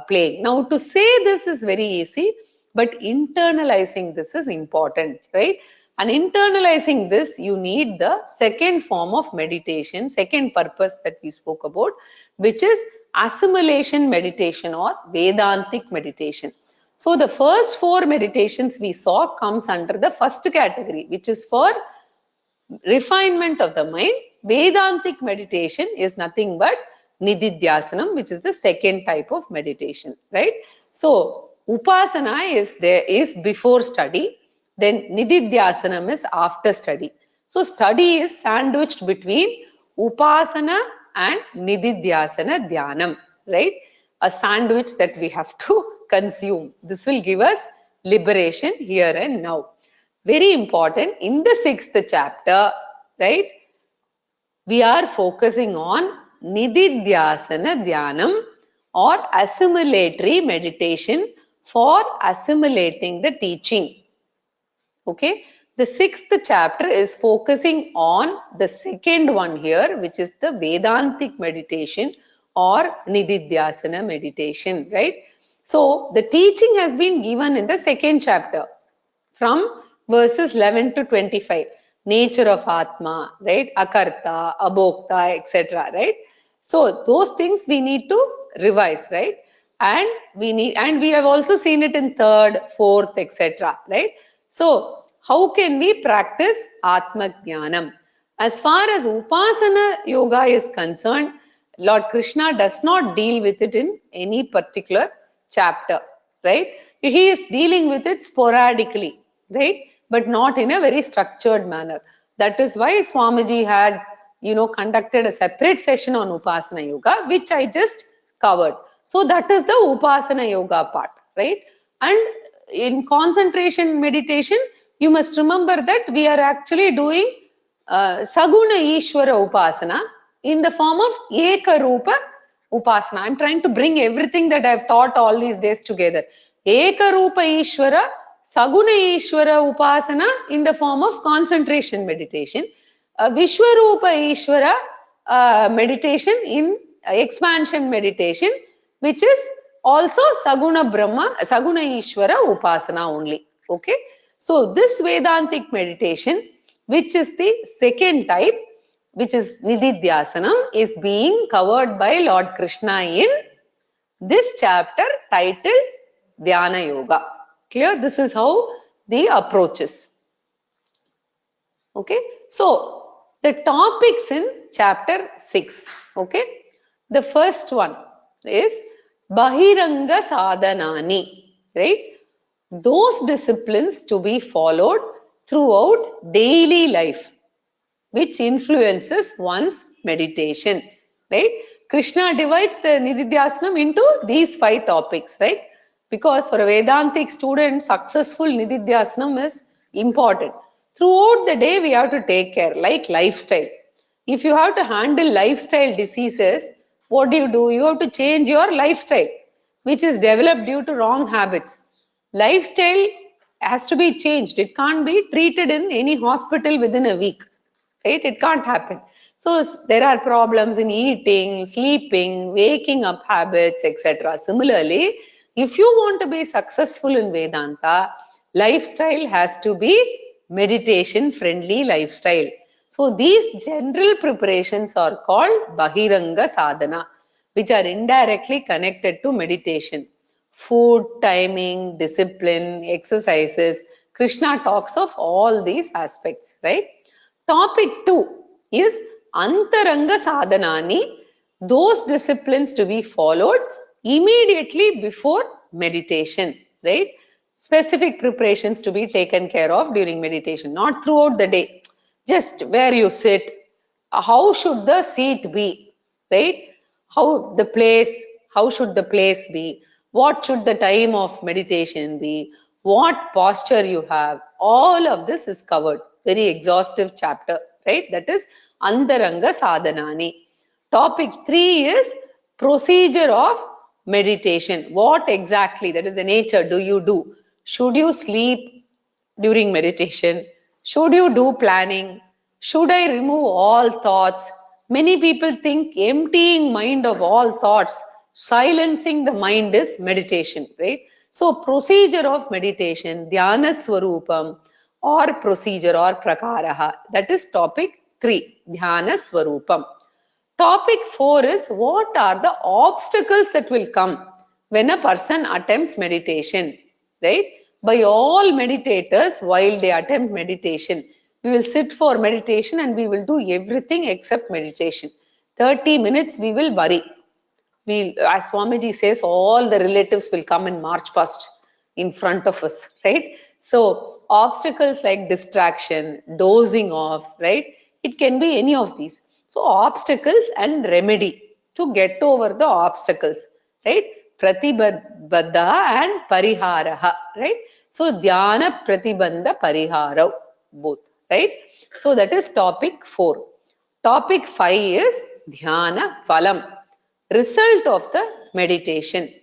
Speaker 1: playing. Now, to say this is very easy, but internalizing this is important, right? And internalizing this, you need the second form of meditation, second purpose that we spoke about, which is assimilation meditation or Vedantic meditation. So the first four meditations we saw comes under the first category, which is for refinement of the mind. Vedantic meditation is nothing but nididhyasanam, which is the second type of meditation, right? So upasana is before study, then nididhyasanam is after study. So study is sandwiched between upasana and nididhyasana dhyanam, right? A sandwich that we have to consume. This will give us liberation here and now. Very important, in the 6th chapter, right, we are focusing on nididhyasana dhyanam or assimilatory meditation for assimilating the teaching. Okay, the 6th chapter is focusing on the second one here, which is the Vedantic meditation or nididhyasana meditation, right? So the teaching has been given in the 2nd chapter from verses 11 to 25. Nature of Atma, right? Akarta, Abhokta, etc. Right? So those things we need to revise, right? And we have also seen it in 3rd, 4th, etc. Right? So how can we practice Atma Jnanam? As far as Upasana Yoga is concerned, Lord Krishna does not deal with it in any particular chapter, right? He is dealing with it sporadically, right? But not in a very structured manner. That is why Swamiji had, conducted a separate session on Upasana Yoga, which I just covered. So that is the Upasana Yoga part, right? And in concentration meditation, you must remember that we are actually doing Saguna Ishvara Upasana in the form of Eka Rupa Upasana. I'm trying to bring everything that I've taught all these days together. Eka Rupa Ishvara, Saguna Ishvara Upasana in the form of concentration meditation. Vishwarupa Ishvara meditation in expansion meditation, which is also Saguna Brahma, Saguna Ishvara Upasana only. Okay. So this Vedantic meditation, which is the second type, which is Nididhyasanam, is being covered by Lord Krishna in this chapter titled Dhyana Yoga. Clear? This is how the approach is. Okay. So, the topics in chapter 6. Okay. The first one is bahiraṅga-sādhanāni. Right? Those disciplines to be followed throughout daily life, which influences one's meditation, right? Krishna divides the Nididhyasanam into these 5 topics, right? Because for a Vedantic student, successful Nididhyasanam is important. Throughout the day, we have to take care, like lifestyle. If you have to handle lifestyle diseases, what do? You have to change your lifestyle, which is developed due to wrong habits. Lifestyle has to be changed. It can't be treated in any hospital within a week. Right? It can't happen. So there are problems in eating, sleeping, waking up habits, etc. Similarly, if you want to be successful in Vedanta, lifestyle has to be meditation friendly lifestyle. So these general preparations are called bahiraṅga-sādhana, which are indirectly connected to meditation. Food, timing, discipline, exercises. Krishna talks of all these aspects, right? Topic 2 is antaraṅga-sādhanāni, those disciplines to be followed immediately before meditation, right? Specific preparations to be taken care of during meditation, not throughout the day. Just where you sit, how should the seat be, right? How should the place be? What should the time of meditation be? What posture you have? All of this is covered. Very exhaustive chapter, right? That is antaraṅga-sādhanāni. Topic 3 is procedure of meditation. What exactly, that is the nature, do you do? Should you sleep during meditation? Should you do planning? Should I remove all thoughts? Many people think emptying mind of all thoughts, silencing the mind is meditation, right? So procedure of meditation, dhyāna-svarūpam or procedure or prakaraha, that is topic 3, dhyāna-svarūpam. Topic 4 is what are the obstacles that will come when a person attempts meditation, right? By all meditators, while they attempt meditation, we will sit for meditation and we will do everything except meditation. 30 minutes we will worry. As Swamiji says, all the relatives will come and march past in front of us, right? So obstacles like distraction, dozing off, right? It can be any of these. So obstacles and remedy to get over the obstacles, right? Pratibandha and pariharaha, right? So dhyāna-pratibandhaparihārau, both, right? So that is topic 4. Topic 5 is dhyāna-phalam, result of the meditation.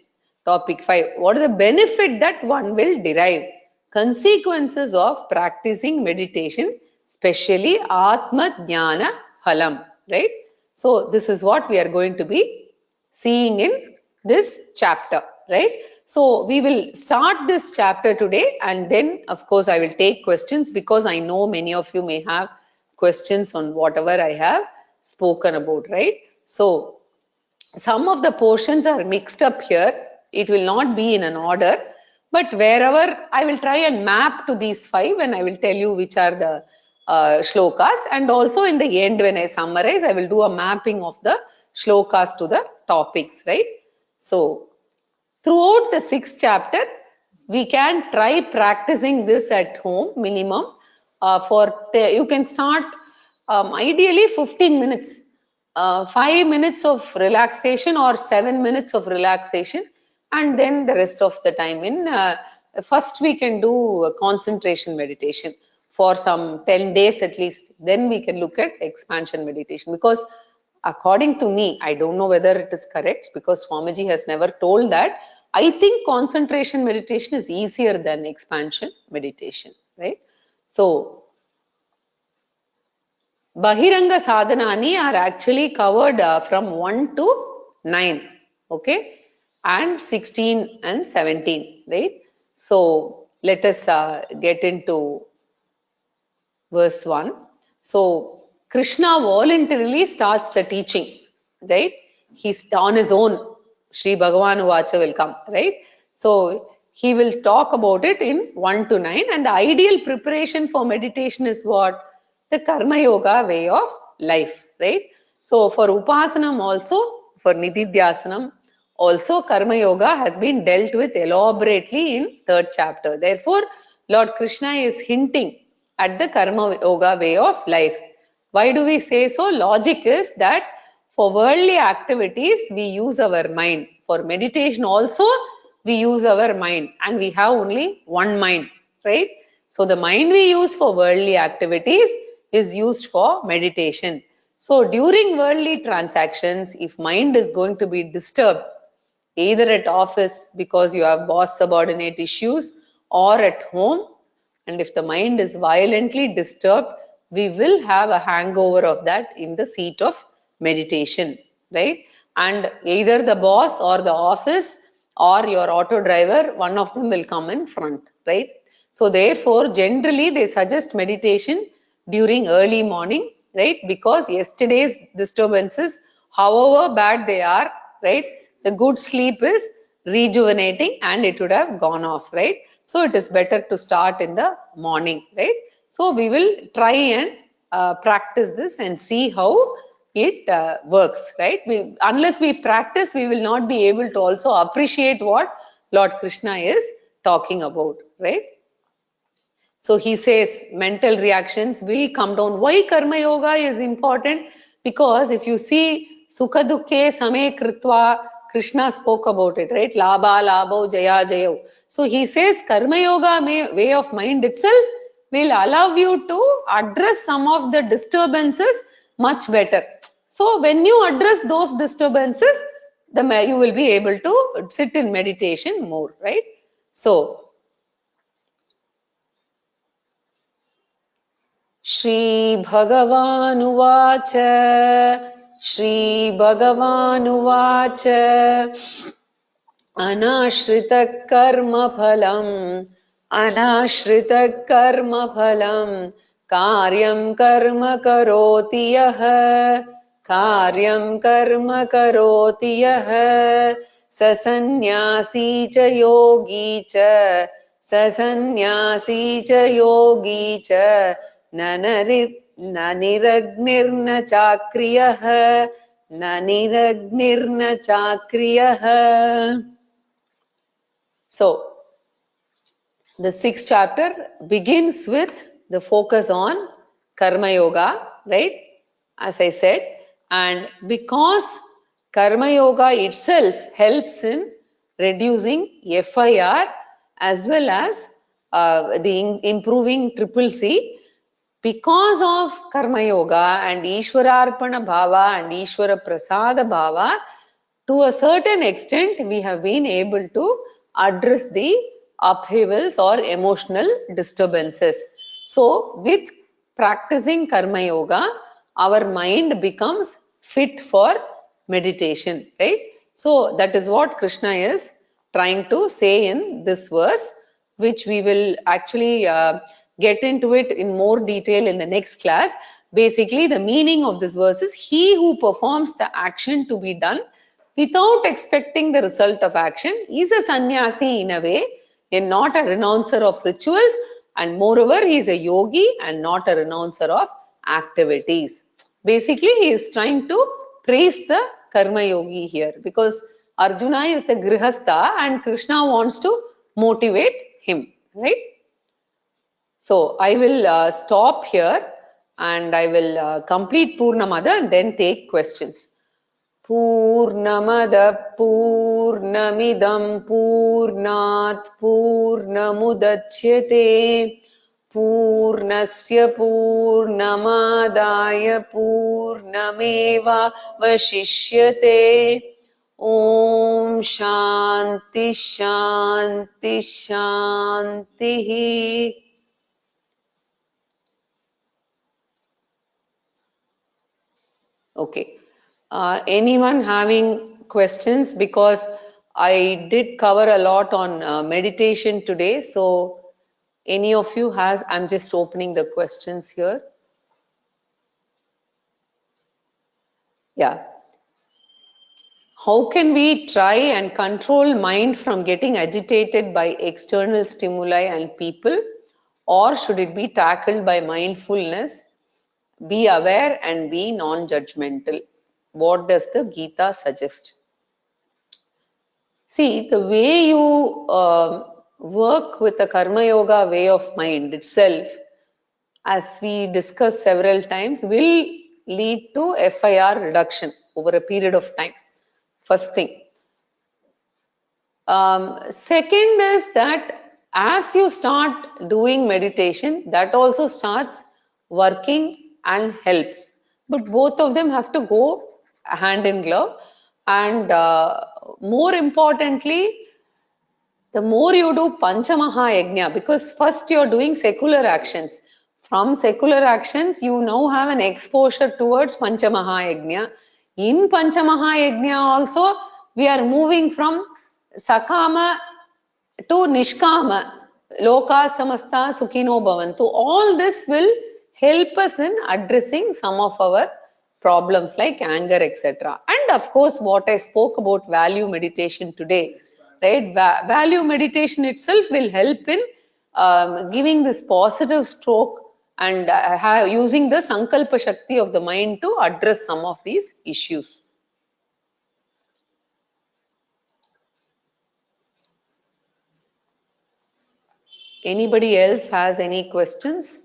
Speaker 1: Topic 5, what is the benefit that one will derive? Consequences of practicing meditation, especially Atma Dhyana Phalam, right? So this is what we are going to be seeing in this chapter, right? So we will start this chapter today and then of course I will take questions because I know many of you may have questions on whatever I have spoken about, right? So some of the portions are mixed up here. It will not be in an order, but wherever I will try and map to these 5 and I will tell you which are the shlokas, and also in the end when I summarize, I will do a mapping of the shlokas to the topics, right? So throughout the 6th chapter, we can try practicing this at home minimum. You can start ideally 15 minutes. 5 minutes of relaxation or 7 minutes of relaxation, and then the rest of the time in first we can do concentration meditation for some 10 days at least. Then we can look at expansion meditation, because according to me, I don't know whether it is correct because Swamiji has never told that. I think concentration meditation is easier than expansion meditation, right? So bahiraṅga-sādhanāni are actually covered from 1 to 9, okay, and 16 and 17, right? So let us get into verse 1. So Krishna voluntarily starts the teaching, right? He's on his own. Sri Bhagavan Vacha will come, right? So he will talk about it in 1 to 9, and the ideal preparation for meditation is what? The Karma Yoga way of life, right? So for Upasanam also, for Nididhyasanam, also Karma Yoga has been dealt with elaborately in 3rd chapter. Therefore, Lord Krishna is hinting at the Karma Yoga way of life. Why do we say so? Logic is that for worldly activities, we use our mind. For meditation also, we use our mind, and we have only one mind, right? So the mind we use for worldly activities is used for meditation. So during worldly transactions, if mind is going to be disturbed, either at office because you have boss subordinate issues, or at home, and if the mind is violently disturbed, we will have a hangover of that in the seat of meditation, right? And either the boss or the office or your auto driver, one of them will come in front, right? So therefore, generally they suggest meditation during early morning, right? Because yesterday's disturbances, however bad they are, right? The good sleep is rejuvenating and it would have gone off, right? So it is better to start in the morning, right? So we will try and practice this and see how it works, right? Unless we practice, we will not be able to also appreciate what Lord Krishna is talking about, right? So he says mental reactions will come down. Why Karma Yoga is important? Because if you see Sukha Dukkhe Same Kritva, Krishna spoke about it, right? Labha, Labho, Jaya, Jayo. So he says Karma Yoga way of mind itself will allow you to address some of the disturbances much better. So when you address those disturbances, you will be able to sit in meditation more, right? So श्रीभगवानुवाच श्रीभगवानुवाच अनाश्रितकर्मफलं कार्यं कर्म करोति यः स सन्न्यासी च योगी च न निरग्निर्न चाक्रियः. So the 6th chapter begins with the focus on Karma Yoga, right? As I said, and because Karma Yoga itself helps in reducing FIR as well as improving CCC, because of Karma Yoga and Ishwararpana Bhava and Ishwara Prasada Bhava, to a certain extent we have been able to address the upheavals or emotional disturbances. So with practicing Karma Yoga, our mind becomes fit for meditation, right? So that is what Krishna is trying to say in this verse, which we will actually get into it in more detail in the next class. Basically, the meaning of this verse is he who performs the action to be done without expecting the result of action is a sannyasi in a way, and not a renouncer of rituals, and moreover he is a yogi and not a renouncer of activities. Basically, he is trying to praise the karma yogi here, because Arjuna is the grihastha and Krishna wants to motivate him, right? So I will stop here and I will complete Purnamada and then take questions. Purnamada Purnamidam Purnat Purnamudachyate Purnasya Purnamadaya Purnameva Vashishyate. Om Shanti Shanti Shanti. Okay. Anyone having questions? Because I did cover a lot on meditation today. So any of you has, I'm just opening the questions here. Yeah. How can we try and control mind from getting agitated by external stimuli and people? Or should it be tackled by mindfulness? Be aware and be non-judgmental. What does the Gita suggest? See, the way you work with the Karma Yoga way of mind itself, as we discussed several times, will lead to FIR reduction over a period of time. First thing. Second is that as you start doing meditation, that also starts working and helps. But both of them have to go hand in glove. And more importantly, the more you do Panchamaha Yajna, because first you're doing secular actions. From secular actions, you now have an exposure towards Panchamaha Yajna. In Panchamaha Yajna also, we are moving from Sakama to Nishkama. Loka samasta sukhino bhavantu. All this will help us in addressing some of our problems like anger, etc. And of course, what I spoke about value meditation today, right? Value meditation itself will help in giving this positive stroke and using the Sankalpa Shakti of the mind to address some of these issues. Anybody else has any questions?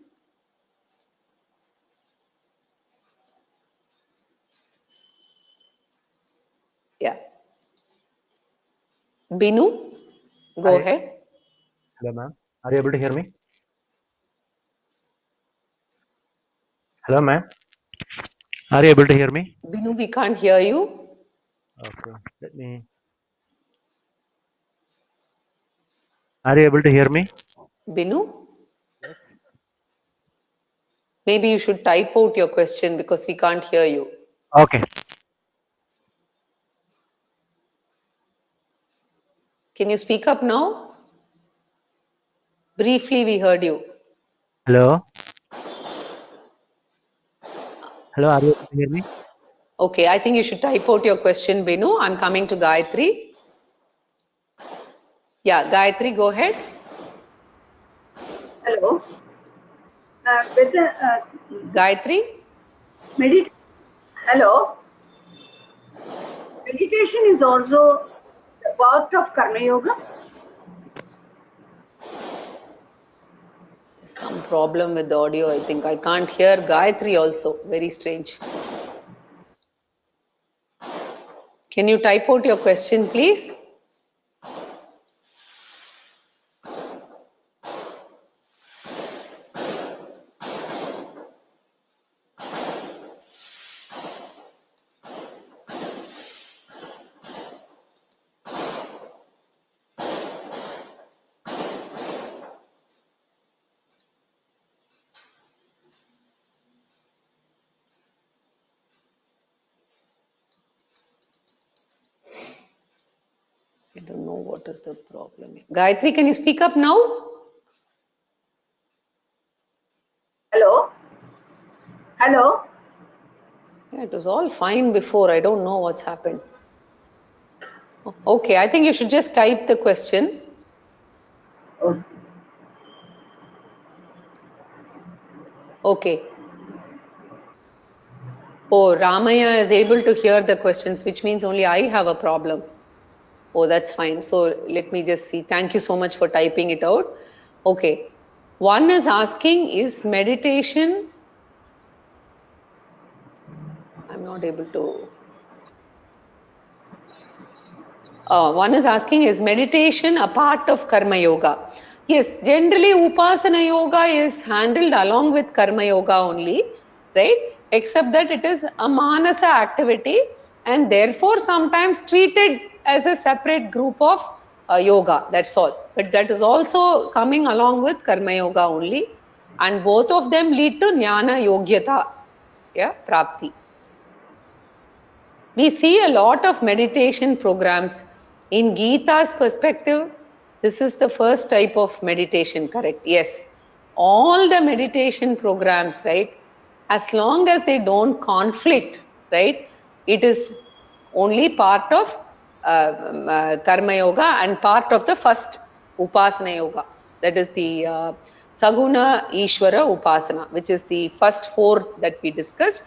Speaker 1: Yeah. Binu, go
Speaker 4: Hi.
Speaker 1: ahead.
Speaker 4: Hello, ma'am. Are you able to hear me? Hello, ma'am. Are you able to hear me?
Speaker 1: Binu, we can't hear you.
Speaker 4: Okay. Let me. Are you able to hear me?
Speaker 1: Binu,
Speaker 4: Yes.
Speaker 1: maybe you should type out your question because we can't hear you.
Speaker 4: Okay.
Speaker 1: Can you speak up now? Briefly, we heard you.
Speaker 4: Hello. Hello. Are you able to hear me?
Speaker 1: Okay, I think you should type out your question, Binu. I'm coming to Gayatri. Yeah, Gayatri, go ahead.
Speaker 2: Hello. Whether
Speaker 1: Gayatri?
Speaker 2: Hello. Meditation is also the part of Karma Yoga.
Speaker 1: Some problem with the audio, I think. I can't hear Gayatri also. Very strange. Can you type out your question, please? I don't know what is the problem. Gayatri, can you speak up now?
Speaker 2: Hello. Hello.
Speaker 1: Yeah, it was all fine before. I don't know what's happened. Okay, I think you should just type the question.
Speaker 2: Oh.
Speaker 1: Okay. Oh, Ramaya is able to hear the questions, which means only I have a problem. Oh, that's fine. So let me just see. Thank you so much for typing it out. Okay. One is asking, is meditation, I'm not able to. One is asking, is meditation a part of Karma Yoga? Yes, generally Upasana Yoga is handled along with Karma Yoga only, right? Except that it is a Manasa activity and therefore sometimes treated as a separate group of yoga, that's all. But that is also coming along with Karma Yoga only, and both of them lead to Jnana Yogyata, yeah, Prapti. We see a lot of meditation programs. In Gita's perspective, this is the first type of meditation, correct? Yes. All the meditation programs, right? As long as they don't conflict, right? It is only part of Karma Yoga and part of the first Upasana Yoga. That is the Saguna Ishvara Upasana, which is the first 4 that we discussed.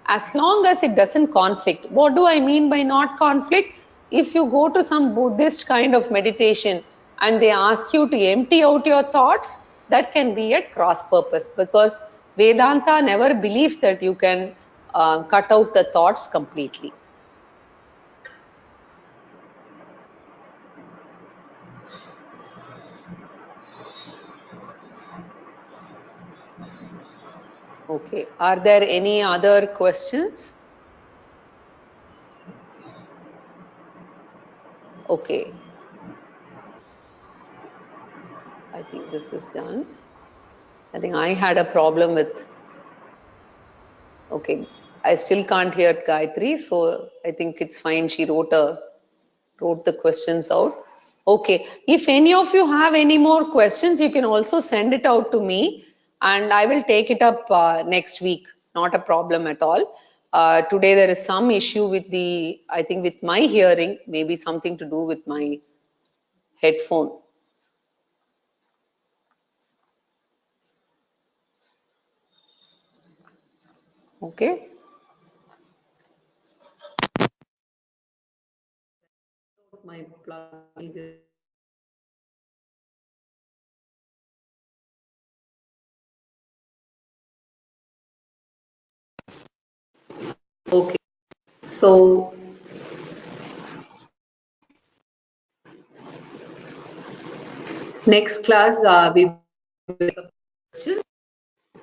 Speaker 1: As long as it doesn't conflict. What do I mean by not conflict? If you go to some Buddhist kind of meditation and they ask you to empty out your thoughts, that can be at cross purpose, because Vedanta never believes that you can cut out the thoughts completely. Okay, are there any other questions? Okay, I think this is done. I think I had a problem with, okay, I still can't hear Gayatri, so I think it's fine. She wrote the questions out. Okay, if any of you have any more questions, you can also send it out to me and I will take it up next week. Not a problem at all. Today there is some issue with I think with my hearing, maybe something to do with my headphone. Okay. My plug. Okay. So next class we will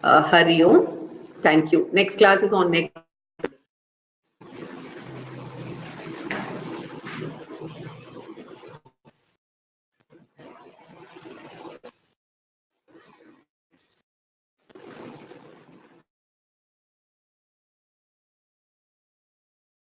Speaker 1: Hari Om. Thank you. Next class is on next.